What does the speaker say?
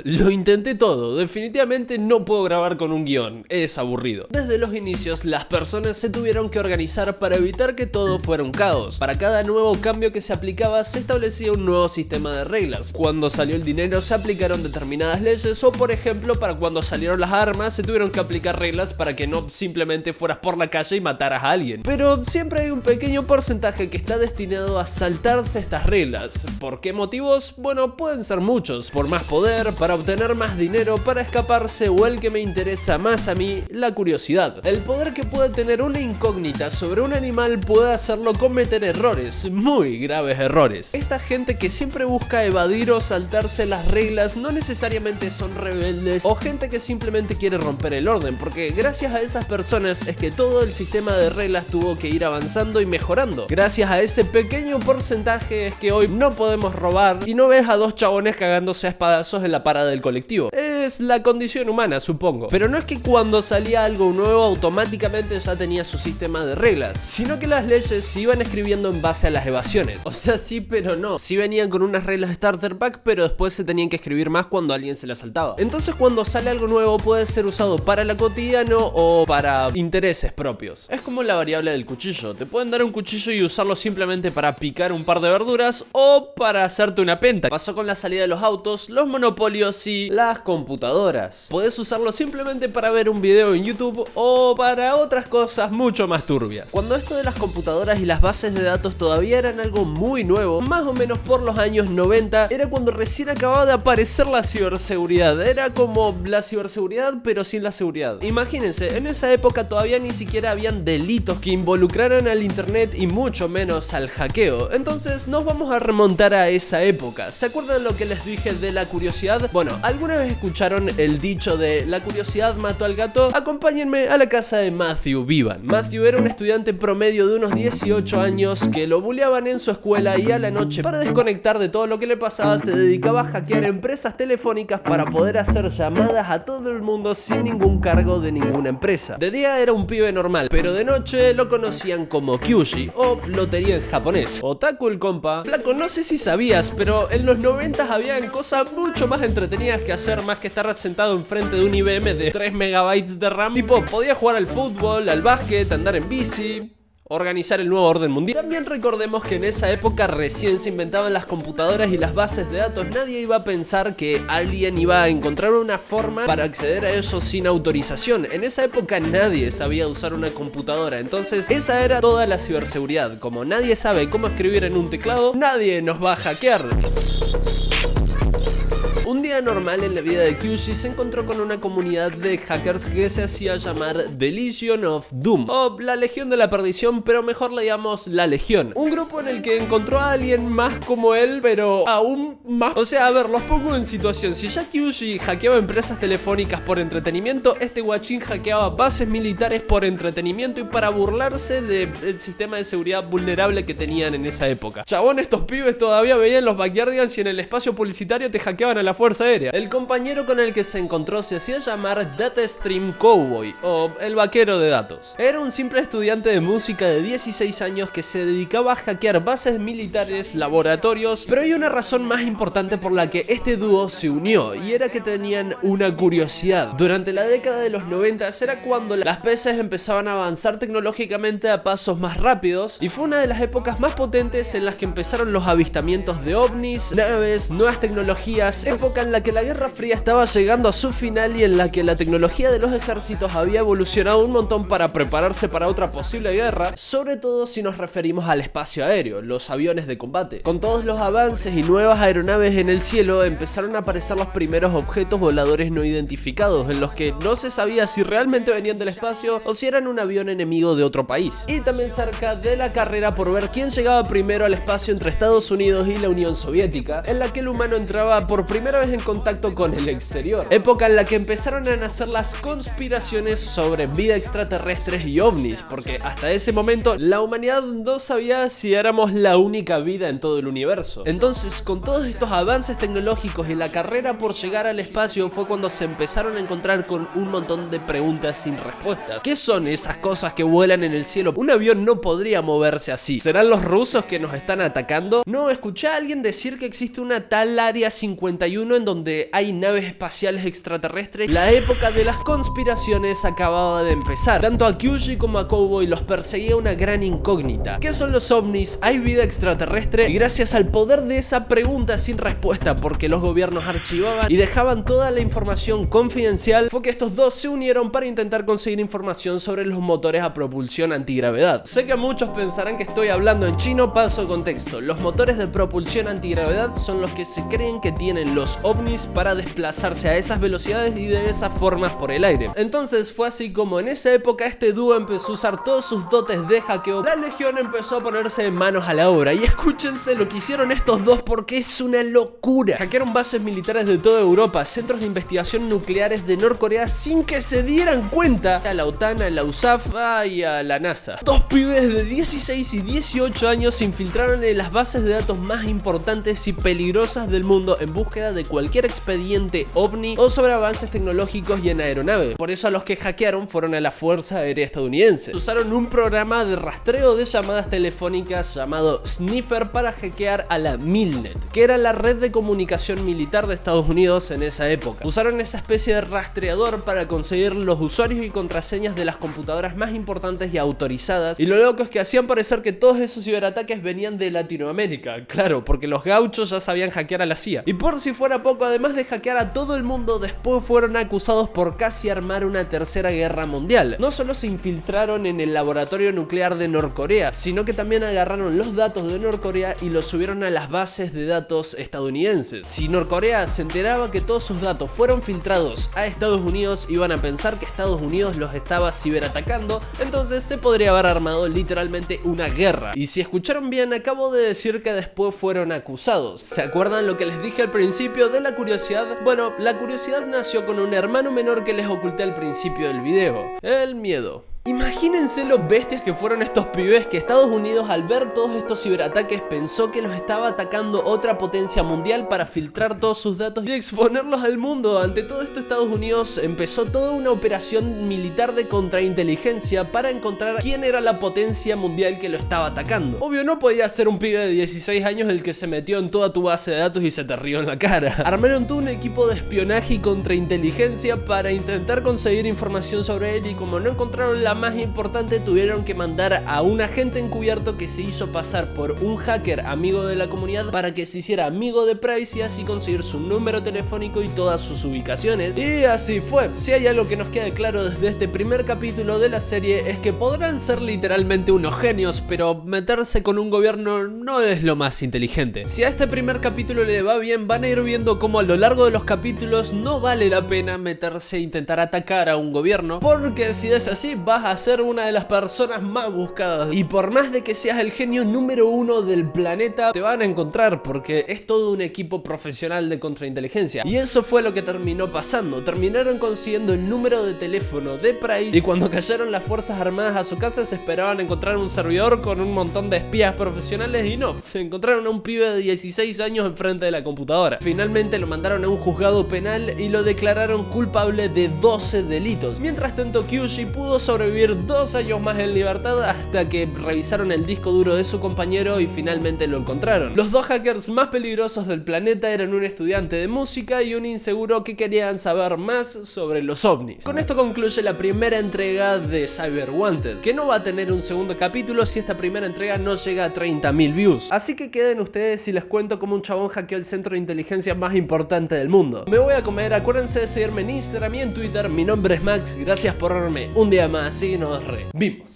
Lo intenté todo, definitivamente no puedo grabar con un guión, es aburrido. Desde los inicios, las personas se tuvieron que organizar para evitar que todo fuera un caos. Para cada nuevo cambio que se aplicaba, se establecía un nuevo sistema de reglas. Cuando salió el dinero, se aplicaron determinadas leyes, o por ejemplo, para cuando salieron las armas, se tuvieron que aplicar reglas para que no simplemente fueras por la calle y mataras a alguien. Pero siempre hay un pequeño porcentaje que está destinado a saltarse estas reglas. ¿Por qué motivos? Bueno, pueden ser muchos. Por más poder, para obtener más dinero, para escaparse, o el que me interesa más a mí, la curiosidad. El poder que puede tener una incógnita sobre un animal puede hacerlo cometer errores, muy graves errores. Esta gente que siempre busca evadir o saltarse las reglas no necesariamente son rebeldes o gente que simplemente quiere romper el orden, porque gracias a esas personas es que todo el sistema de reglas tuvo que ir avanzando y mejorando. Gracias a ese pequeño porcentaje es que hoy no podemos robar y no ves a dos chabones cagándose a espadazos en la parada del colectivo. Es la condición humana, supongo. Pero no es que cuando salía algo nuevo automáticamente ya tenía su sistema de reglas, sino que las leyes se iban escribiendo en base a las evasiones. O sea, sí, pero no. Sí venían con unas reglas starter pack, pero después se tenían que escribir más cuando alguien se las saltaba. Entonces, cuando sale algo nuevo puede ser usado para lo cotidiano o para intereses propios. Es como la variable del cuchillo. Te pueden dar un cuchillo y usarlo simplemente para picar un par de verduras o para hacerte una penta. Pasó con la salida de los autos, los monopolios y las computadoras. Podés usarlo simplemente para ver un video en YouTube o para otras cosas mucho más turbias. Cuando esto de las computadoras y las bases de datos todavía eran algo muy nuevo, más o menos por los años 90, era cuando recién acababa de aparecer la ciberseguridad. Era como la ciberseguridad pero sin la seguridad. Imagínense, en esa época todavía ni siquiera habían delitos que involucraran al internet y mucho menos al hackeo. Entonces nos vamos a remontar a esa época. ¿Se acuerdan lo que les dije de la curiosidad? Bueno, ¿alguna vez escucharon el dicho de la curiosidad mató al gato? Acompáñenme a la casa de Matthew Vivan. Matthew era un estudiante promedio de unos 18 años que lo bulleaban en su escuela y a la noche, para desconectar de todo lo que le pasaba, se dedicaba a hackear empresas telefónicas para poder hacer llamadas a todo el mundo sin ningún cargo de ninguna empresa. De día era un pibe normal, pero de noche lo conocían como Kyushi o lotería en japonés. Otaku el compa. Flaco, no sé si sabías, pero en los 90 habían cosas mucho más entretenidas que hacer más que estar sentado enfrente de un IBM de 3 megabytes de RAM. Tipo, podía jugar al fútbol, al básquet, andar en bici, organizar el nuevo orden mundial. También recordemos que en esa época recién se inventaban las computadoras y las bases de datos. Nadie iba a pensar que alguien iba a encontrar una forma para acceder a eso sin autorización. En esa época nadie sabía usar una computadora, entonces esa era toda la ciberseguridad. Como nadie sabe cómo escribir en un teclado, nadie nos va a hackear. Un día normal en la vida de Kyushi se encontró con una comunidad de hackers que se hacía llamar The Legion of Doom, o la Legión de la Perdición, pero mejor la llamamos la Legión. Un grupo en el que encontró a alguien más como él, pero aún más. O sea, a ver, los pongo en situación. Si ya Kyushi hackeaba empresas telefónicas por entretenimiento, este guachín hackeaba bases militares por entretenimiento y para burlarse del sistema de seguridad vulnerable que tenían en esa época. Chabón, estos pibes todavía veían los Backyardigans y en el espacio publicitario te hackeaban a la Fuerza Aérea. El compañero con el que se encontró se hacía llamar Datastream Cowboy o el vaquero de datos. Era un simple estudiante de música de 16 años que se dedicaba a hackear bases militares, laboratorios, pero hay una razón más importante por la que este dúo se unió y era que tenían una curiosidad. Durante la década de los 90 era cuando las PCs empezaban a avanzar tecnológicamente a pasos más rápidos y fue una de las épocas más potentes en las que empezaron los avistamientos de ovnis, naves, nuevas tecnologías, época en la que la Guerra Fría estaba llegando a su final y en la que la tecnología de los ejércitos había evolucionado un montón para prepararse para otra posible guerra, sobre todo si nos referimos al espacio aéreo, los aviones de combate. Con todos los avances y nuevas aeronaves en el cielo, empezaron a aparecer los primeros objetos voladores no identificados, en los que no se sabía si realmente venían del espacio o si eran un avión enemigo de otro país. Y también cerca de la carrera por ver quién llegaba primero al espacio entre Estados Unidos y la Unión Soviética, en la que el humano entraba por primera vez en contacto con el exterior, época en la que empezaron a nacer las conspiraciones sobre vida extraterrestres y ovnis, porque hasta ese momento la humanidad no sabía si éramos la única vida en todo el universo. Entonces, con todos estos avances tecnológicos y la carrera por llegar al espacio fue cuando se empezaron a encontrar con un montón de preguntas sin respuestas. ¿Qué son esas cosas que vuelan en el cielo? Un avión no podría moverse así. ¿Serán los rusos que nos están atacando? No, escuché a alguien decir que existe una tal área 51 en donde hay naves espaciales extraterrestres, la época de las conspiraciones acababa de empezar. Tanto a Kyuji como a Cowboy los perseguía una gran incógnita. ¿Qué son los ovnis? ¿Hay vida extraterrestre? Y gracias al poder de esa pregunta sin respuesta, porque los gobiernos archivaban y dejaban toda la información confidencial, fue que estos dos se unieron para intentar conseguir información sobre los motores a propulsión antigravedad. Sé que muchos pensarán que estoy hablando en chino, paso contexto. Los motores de propulsión antigravedad son los que se creen que tienen los ovnis para desplazarse a esas velocidades y de esas formas por el aire. Entonces fue así como en esa época este dúo empezó a usar todos sus dotes de hackeo. La Legión empezó a ponerse manos a la obra y escúchense lo que hicieron estos dos porque es una locura. Hackearon bases militares de toda Europa, centros de investigación nucleares de Norcorea sin que se dieran cuenta, a la OTAN, a la USAF y a la NASA. Dos pibes de 16 y 18 años se infiltraron en las bases de datos más importantes y peligrosas del mundo en búsqueda de cualquier expediente ovni o sobre avances tecnológicos y en aeronaves. Por eso a los que hackearon fueron a la Fuerza Aérea Estadounidense. Usaron un programa de rastreo de llamadas telefónicas llamado Sniffer para hackear a la Milnet, que era la red de comunicación militar de Estados Unidos en esa época. Usaron esa especie de rastreador para conseguir los usuarios y contraseñas de las computadoras más importantes y autorizadas, y lo loco es que hacían parecer que todos esos ciberataques venían de Latinoamérica, claro, porque los gauchos ya sabían hackear a la CIA. Y por si fuera poco, además de hackear a todo el mundo, después fueron acusados por casi armar una tercera guerra mundial. No solo se infiltraron en el laboratorio nuclear de Norcorea, sino que también agarraron los datos de Norcorea y los subieron a las bases de datos estadounidenses. Si Norcorea se enteraba que todos sus datos fueron filtrados a Estados Unidos, iban a pensar que Estados Unidos los estaba ciberatacando, entonces se podría haber armado literalmente una guerra. Y si escucharon bien, acabo de decir que después fueron acusados. ¿Se acuerdan lo que les dije al principio de la curiosidad? Bueno, la curiosidad nació con un hermano menor que les oculté al principio del video: el miedo. Imagínense lo bestias que fueron estos pibes que Estados Unidos, al ver todos estos ciberataques, pensó que los estaba atacando otra potencia mundial para filtrar todos sus datos y exponerlos al mundo. Ante todo esto, Estados Unidos empezó toda una operación militar de contrainteligencia para encontrar quién era la potencia mundial que lo estaba atacando. Obvio, no podía ser un pibe de 16 años el que se metió en toda tu base de datos y se te rió en la cara. Armaron todo un equipo de espionaje y contrainteligencia para intentar conseguir información sobre él, y como no encontraron la más importante, tuvieron que mandar a un agente encubierto que se hizo pasar por un hacker amigo de la comunidad para que se hiciera amigo de Price y así conseguir su número telefónico y todas sus ubicaciones. Y así fue. Si hay algo que nos queda claro desde este primer capítulo de la serie es que podrán ser literalmente unos genios, pero meterse con un gobierno no es lo más inteligente. Si a este primer capítulo le va bien, van a ir viendo cómo a lo largo de los capítulos no vale la pena meterse e intentar atacar a un gobierno, porque si es así vas a ser una de las personas más buscadas, y por más de que seas el genio número 1 del planeta, te van a encontrar porque es todo un equipo profesional de contrainteligencia. Y eso fue lo que terminó pasando. Terminaron consiguiendo el número de teléfono de Price, y cuando cayeron las fuerzas armadas a su casa se esperaban encontrar un servidor con un montón de espías profesionales, y no, se encontraron a un pibe de 16 años enfrente de la computadora. Finalmente lo mandaron a un juzgado penal y lo declararon culpable de 12 delitos. Mientras tanto, Kyuji pudo sobrevivir 2 años más en libertad hasta que revisaron el disco duro de su compañero y finalmente lo encontraron. Los dos hackers más peligrosos del planeta eran un estudiante de música y un inseguro que querían saber más sobre los ovnis. Con esto concluye la primera entrega de Cyber Wanted, que no va a tener un segundo capítulo si esta primera entrega no llega a 30.000 views. Así que queden ustedes si les cuento cómo un chabón hackeó el centro de inteligencia más importante del mundo. Me voy a comer, acuérdense de seguirme en Instagram y en Twitter. Mi nombre es Max, gracias por verme un día más y nos vimos.